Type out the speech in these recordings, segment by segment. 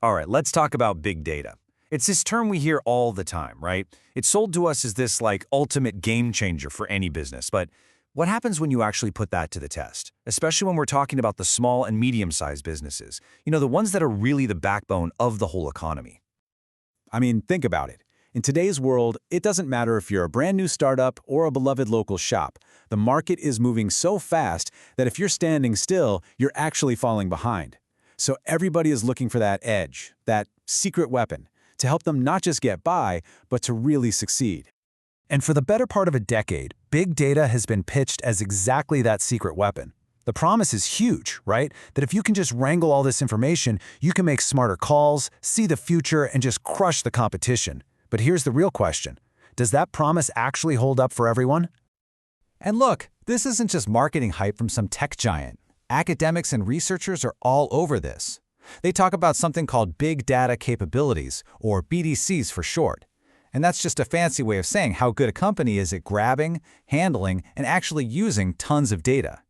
All right, let's talk about big data. It's this term we hear all the time, right? It's sold to us as this ultimate game changer for any business. But what happens when you actually put that to the test? Especially when we're talking about the small and medium-sized businesses. The ones that are really the backbone of the whole economy. I mean, think about it. In today's world, it doesn't matter if you're a brand new startup or a beloved local shop. The market is moving so fast that if you're standing still, you're actually falling behind. So everybody is looking for that edge, that secret weapon, to help them not just get by, but to really succeed. And for the better part of a decade, big data has been pitched as exactly that secret weapon. The promise is huge, right? That if you can just wrangle all this information, you can make smarter calls, see the future, and just crush the competition. But here's the real question. Does that promise actually hold up for everyone? And look, this isn't just marketing hype from some tech giant. Academics and researchers are all over this. They talk about something called big data capabilities, or BDCs for short. And that's just a fancy way of saying how good a company is at grabbing, handling, and actually using tons of data.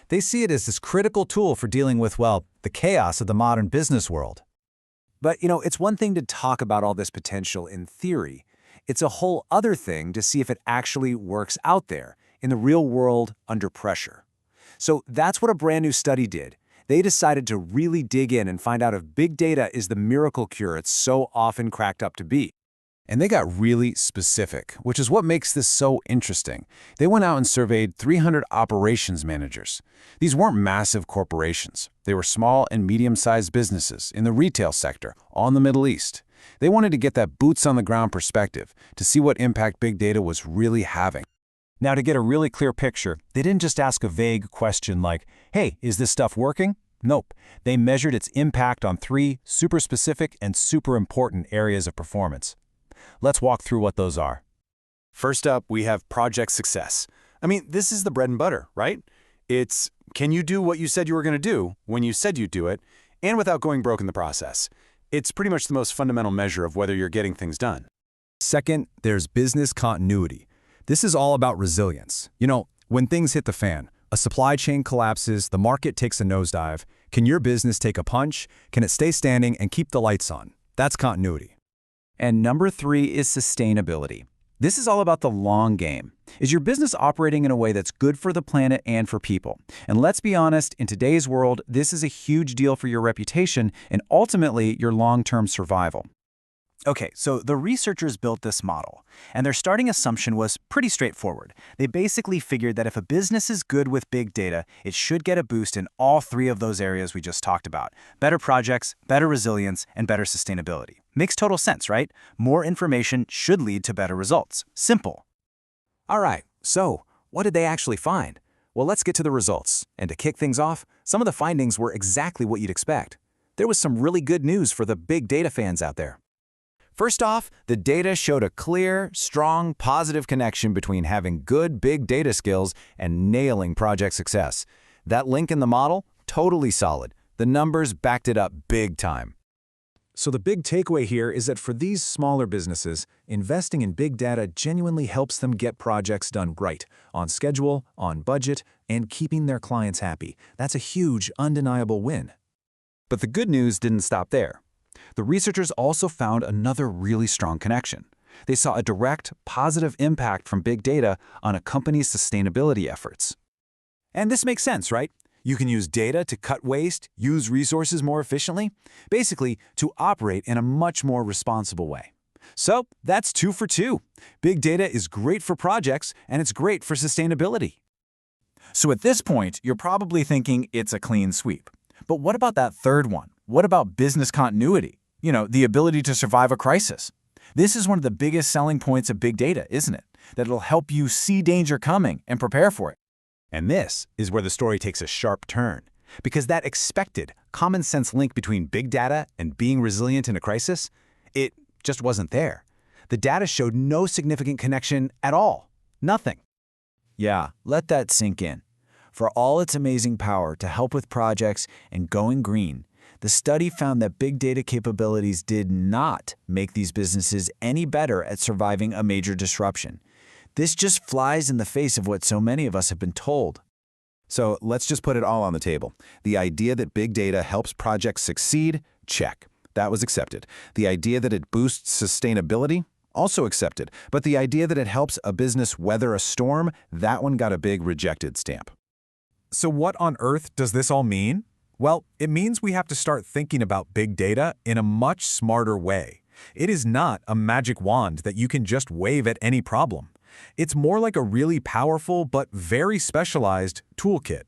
They see it as this critical tool for dealing with, well, the chaos of the modern business world. But, it's one thing to talk about all this potential in theory. It's a whole other thing to see if it actually works out there, in the real world, under pressure. So that's what a brand new study did. They decided to really dig in and find out if big data is the miracle cure it's so often cracked up to be. And they got really specific, which is what makes this so interesting. They went out and surveyed 300 operations managers. These weren't massive corporations. They were small and medium-sized businesses in the retail sector, all in the Middle East. They wanted to get that boots-on-the-ground perspective to see what impact big data was really having. Now, to get a really clear picture, they didn't just ask a vague question like, hey, is this stuff working? Nope. They measured its impact on 3 super specific and super important areas of performance. Let's walk through what those are. First up, we have project success. I mean, this is the bread and butter, right? It's, can you do what you said you were going to do when you said you'd do it, and without going broke in the process? It's pretty much the most fundamental measure of whether you're getting things done. Second, there's business continuity. This is all about resilience. When things hit the fan, a supply chain collapses, the market takes a nosedive. Can your business take a punch? Can it stay standing and keep the lights on? That's continuity. And number 3 is sustainability. This is all about the long game. Is your business operating in a way that's good for the planet and for people? And let's be honest, in today's world, this is a huge deal for your reputation and ultimately your long-term survival. Okay, so the researchers built this model, and their starting assumption was pretty straightforward. They basically figured that if a business is good with big data, it should get a boost in all 3 of those areas we just talked about: better projects, better resilience, and better sustainability. Makes total sense, right? More information should lead to better results. Simple. All right, so what did they actually find? Well, let's get to the results. And to kick things off, some of the findings were exactly what you'd expect. There was some really good news for the big data fans out there. First off, the data showed a clear, strong, positive connection between having good big data skills and nailing project success. That link in the model, totally solid. The numbers backed it up big time. So the big takeaway here is that for these smaller businesses, investing in big data genuinely helps them get projects done right, on schedule, on budget, and keeping their clients happy. That's a huge, undeniable win. But the good news didn't stop there. The researchers also found another really strong connection. They saw a direct, positive impact from big data on a company's sustainability efforts. And this makes sense, right? You can use data to cut waste, use resources more efficiently, basically to operate in a much more responsible way. So that's 2 for 2. Big data is great for projects, and it's great for sustainability. So at this point, you're probably thinking it's a clean sweep. But what about that third one? What about business continuity? The ability to survive a crisis. This is one of the biggest selling points of big data, isn't it? That it'll help you see danger coming and prepare for it. And this is where the story takes a sharp turn. Because that expected, common-sense link between big data and being resilient in a crisis, it just wasn't there. The data showed no significant connection at all. Nothing. Yeah, let that sink in. For all its amazing power to help with projects and going green, the study found that big data capabilities did not make these businesses any better at surviving a major disruption. This just flies in the face of what so many of us have been told. So let's just put it all on the table. The idea that big data helps projects succeed, check. that was accepted. The idea that it boosts sustainability, also accepted. But the idea that it helps a business weather a storm, that one got a big rejected stamp. So what on earth does this all mean? Well, it means we have to start thinking about big data in a much smarter way. It is not a magic wand that you can just wave at any problem. It's more like a really powerful but very specialized toolkit.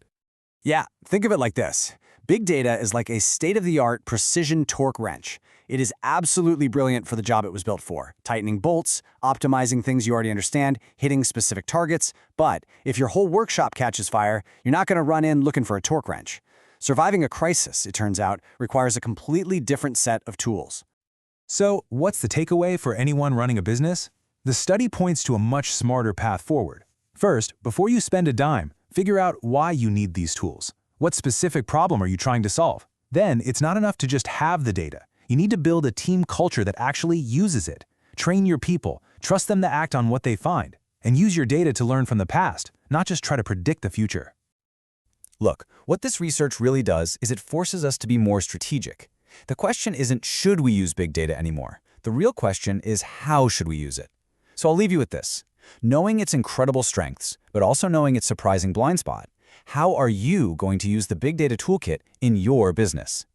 Yeah, think of it like this. Big data is like a state-of-the-art precision torque wrench. It is absolutely brilliant for the job it was built for, tightening bolts, optimizing things you already understand, hitting specific targets. But if your whole workshop catches fire, you're not going to run in looking for a torque wrench. Surviving a crisis, it turns out, requires a completely different set of tools. So, what's the takeaway for anyone running a business? The study points to a much smarter path forward. First, before you spend a dime, figure out why you need these tools. What specific problem are you trying to solve? Then, it's not enough to just have the data. You need to build a team culture that actually uses it. Train your people, trust them to act on what they find, and use your data to learn from the past, not just try to predict the future. Look, what this research really does is it forces us to be more strategic. The question isn't should we use big data anymore. The real question is how should we use it? So I'll leave you with this. Knowing its incredible strengths, but also knowing its surprising blind spot, how are you going to use the big data toolkit in your business?